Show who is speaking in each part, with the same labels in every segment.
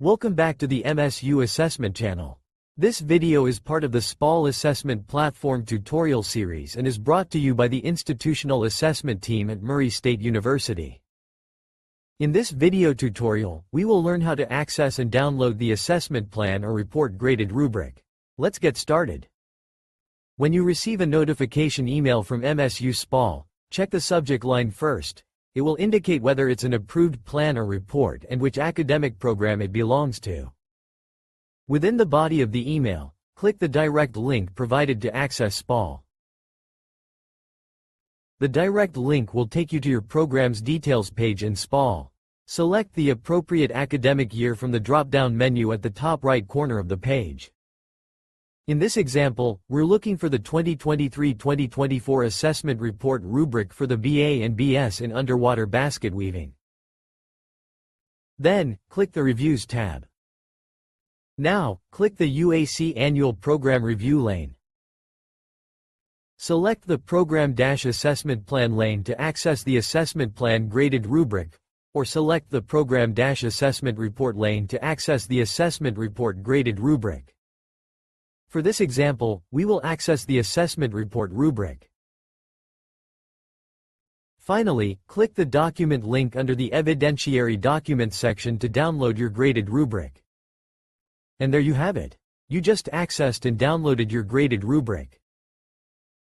Speaker 1: Welcome back to the MSU Assessment channel. This video is part of the SPAL Assessment Platform tutorial series and is brought to you by the Institutional Assessment Team at Murray State University. In this video tutorial, we will learn how to access and download the assessment plan or report graded rubric. Let's get started. When you receive a notification email from MSU SPAL, check the subject line first. It will indicate whether it's an approved plan or report and which academic program it belongs to. Within the body of the email, click the direct link provided to access SPAL. The direct link will take you to your program's details page in SPAL. Select the appropriate academic year from the drop-down menu at the top right corner of the page. In this example, we're looking for the 2023-2024 assessment report rubric for the BA and BS in underwater basket weaving. Then, click the Reviews tab. Now, click the UAC Annual Program Review lane. Select the Program-Assessment Plan lane to access the assessment plan graded rubric, or select the Program-Assessment Report lane to access the assessment report graded rubric. For this example, we will access the assessment report rubric. Finally, click the document link under the Evidentiary Documents section to download your graded rubric. And there you have it. You just accessed and downloaded your graded rubric.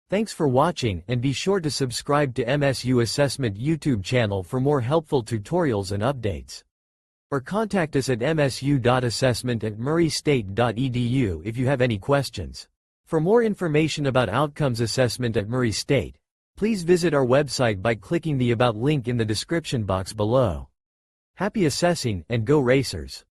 Speaker 1: Thanks for watching, and be sure to subscribe to MSU Assessment YouTube channel for more helpful tutorials and updates. Or contact us at msu.assessment@murraystate.edu if you have any questions. For more information about outcomes assessment at Murray State, please visit our website by clicking the About link in the description box below. Happy assessing, and go Racers!